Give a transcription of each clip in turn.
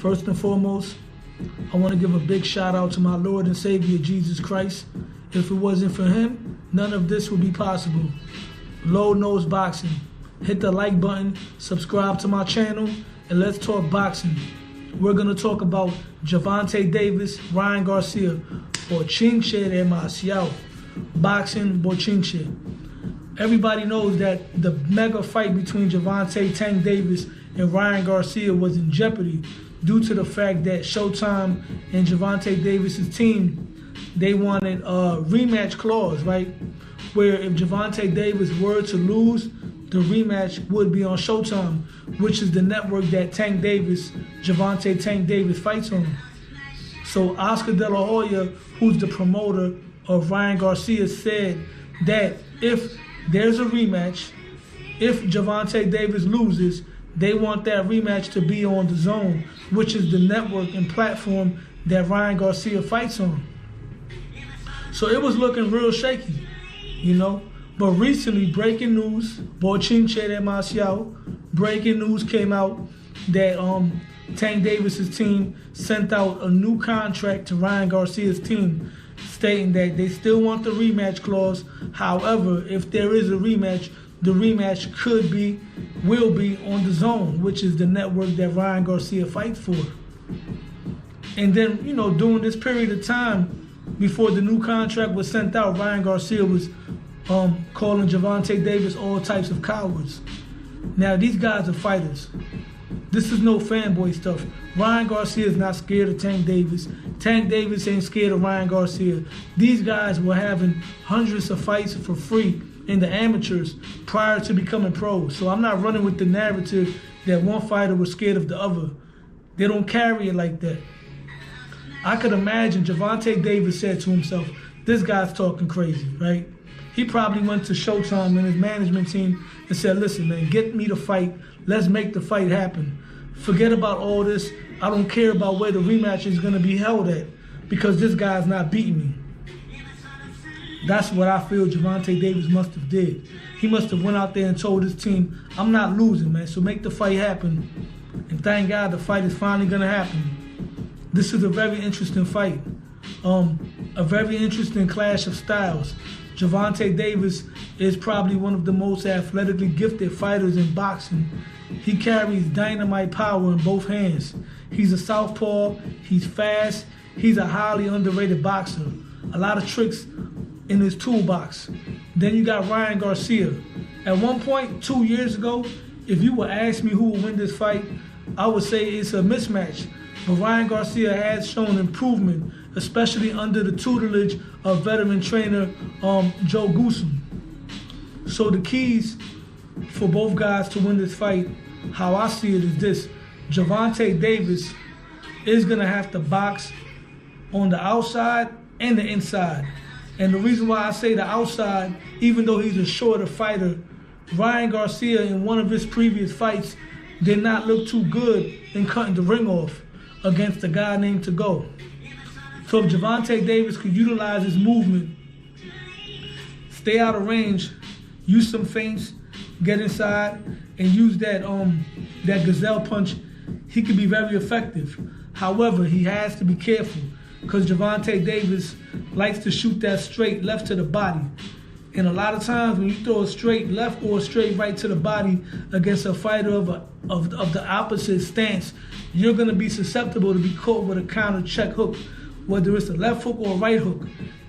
First and foremost, I want to give a big shout out to my Lord and Savior, Jesus Christ. If it wasn't for him, none of this would be possible. Low Nose Boxing. Hit the like button, subscribe to my channel, and let's talk boxing. We're going to talk about Gervanta Davis, Ryan Garcia, Bochinche demasiado. Boxing, Bochinche. Everybody knows that the mega fight between Gervanta Tank Davis and Ryan Garcia was in jeopardy due to the fact that Showtime and Gervanta Davis's team, they wanted a rematch clause, right? Where if Gervanta Davis were to lose, the rematch would be on Showtime, which is the network that Gervanta Tank Davis fights on. So Oscar De La Hoya, who's the promoter of Ryan Garcia, said that if there's a rematch, if Gervanta Davis loses, they want that rematch to be on the Zone, which is the network and platform that Ryan Garcia fights on. So it was looking real shaky, you know. But recently, breaking news, Bochinche demasiado, breaking news came out that Tank Davis's team sent out a new contract to Ryan Garcia's team, stating that they still want the rematch clause. However, if there is a rematch, the rematch will be on the Zone, which is the network that Ryan Garcia fights for. And then, you know, during this period of time, before the new contract was sent out, Ryan Garcia was calling Gervanta Davis all types of cowards. Now, these guys are fighters. This is no fanboy stuff. Ryan Garcia is not scared of Tank Davis. Tank Davis ain't scared of Ryan Garcia. These guys were having hundreds of fights for free in the amateurs prior to becoming pros. So I'm not running with the narrative that one fighter was scared of the other. They don't carry it like that. I could imagine Gervanta Davis said to himself, this guy's talking crazy, right? He probably went to Showtime and his management team and said, listen, man, get me the fight. Let's make the fight happen. Forget about all this. I don't care about where the rematch is going to be held at because this guy's not beating me. That's what I feel Gervanta Davis must have did. He must have went out there and told his team, I'm not losing, man, so make the fight happen. And thank God the fight is finally going to happen. This is a very interesting fight. A very interesting clash of styles. Gervanta Davis is probably one of the most athletically gifted fighters in boxing. He carries dynamite power in both hands. He's a southpaw, he's fast, he's a highly underrated boxer. A lot of tricks in his toolbox. Then you got Ryan Garcia. At one point, 2 years ago, if you would ask me who would win this fight, I would say it's a mismatch. But Ryan Garcia has shown improvement, especially under the tutelage of veteran trainer Joe Goosen. So the keys for both guys to win this fight, how I see it is this. Gervanta Davis is going to have to box on the outside and the inside. And the reason why I say the outside, even though he's a shorter fighter, Ryan Garcia in one of his previous fights did not look too good in cutting the ring off against a guy named To Go. So if Gervanta Davis could utilize his movement, stay out of range, use some feints, get inside, and use that gazelle punch, he could be very effective. However, he has to be careful because Gervanta Davis likes to shoot that straight left to the body. And a lot of times when you throw a straight left or a straight right to the body against a fighter of the opposite stance, you're going to be susceptible to be caught with a counter check hook, whether it's a left hook or a right hook.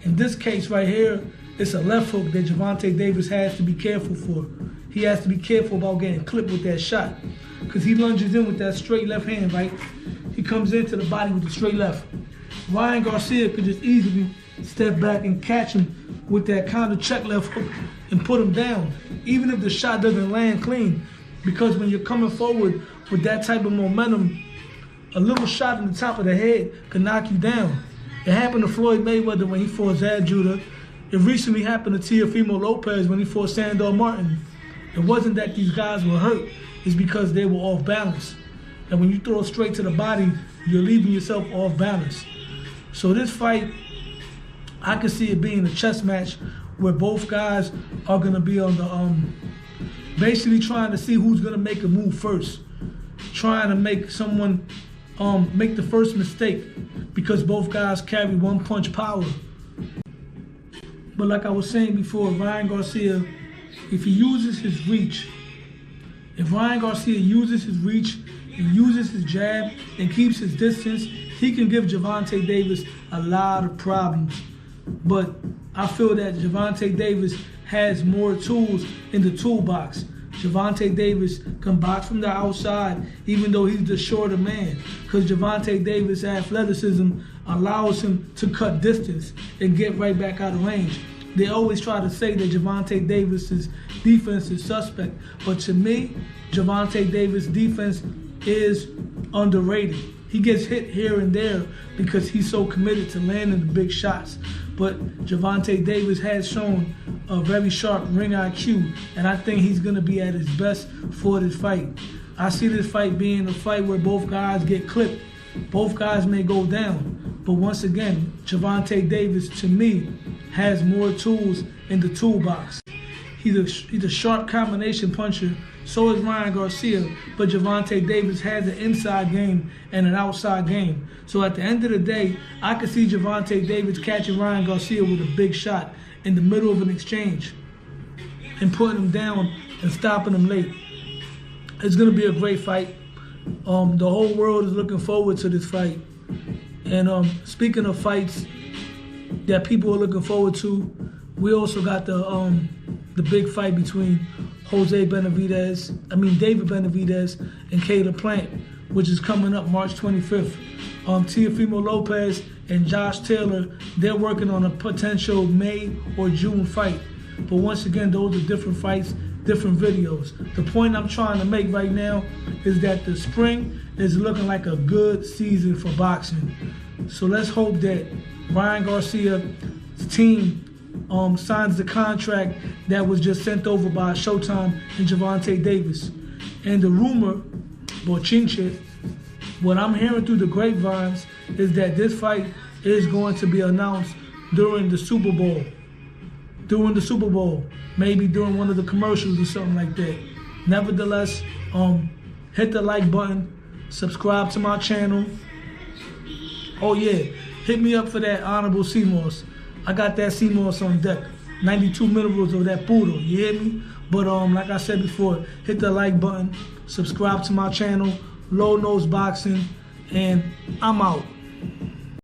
In this case right here, it's a left hook that Gervanta Davis has to be careful for. He has to be careful about getting clipped with that shot because he lunges in with that straight left hand, right? He comes into the body with the straight left. Ryan Garcia could just easily step back and catch him with that counter check left hook and put him down, even if the shot doesn't land clean. Because when you're coming forward with that type of momentum, a little shot in the top of the head can knock you down. It happened to Floyd Mayweather when he fought Zad Judah. It recently happened to Teofimo Lopez when he fought Sandor Martin. It wasn't that these guys were hurt, it's because they were off balance. And when you throw it straight to the body, you're leaving yourself off balance. So this fight, I can see it being a chess match where both guys are going to be on the basically trying to see who's going to make a move first, trying to make someone make the first mistake, because both guys carry one punch power. But like I was saying before, Ryan Garcia, if he uses his reach, if Ryan Garcia uses his reach and uses his jab and keeps his distance, he can give Gervonta Davis a lot of problems. But I feel that Gervonta Davis has more tools in the toolbox. Gervonta Davis can box from the outside, even though he's the shorter man, because Gervonta Davis' athleticism allows him to cut distance and get right back out of range. They always try to say that Gervonta Davis's defense is suspect, but to me, Gervonta Davis' defense is underrated. He gets hit here and there because he's so committed to landing the big shots. But Gervonta Davis has shown a very sharp ring IQ, and I think he's going to be at his best for this fight. I see this fight being a fight where both guys get clipped. Both guys may go down. But once again, Gervonta Davis, to me, has more tools in the toolbox. He's a sharp combination puncher. So is Ryan Garcia, but Gervonta Davis has an inside game and an outside game. So at the end of the day, I could see Gervonta Davis catching Ryan Garcia with a big shot in the middle of an exchange and putting him down and stopping him late. It's going to be a great fight. The whole world is looking forward to this fight. And speaking of fights that people are looking forward to, we also got the big fight between David Benavidez and Caleb Plant, which is coming up March 25th. Teofimo Lopez and Josh Taylor, they're working on a potential May or June fight. But once again, those are different fights, different videos. The point I'm trying to make right now is that the spring is looking like a good season for boxing. So let's hope that Ryan Garcia's team signs the contract that was just sent over by Showtime and Gervonta Davis. And the rumor, bochinche, what I'm hearing through the grapevines is that this fight is going to be announced during the Super Bowl. Maybe during one of the commercials or something like that. Nevertheless, hit the like button, subscribe to my channel. Oh yeah, hit me up for that honorable CMOS. I got that CMOS on deck. 92 milliliters of that poodle, you hear me? But like I said before, hit the like button, subscribe to my channel, Low Nose Boxing, and I'm out.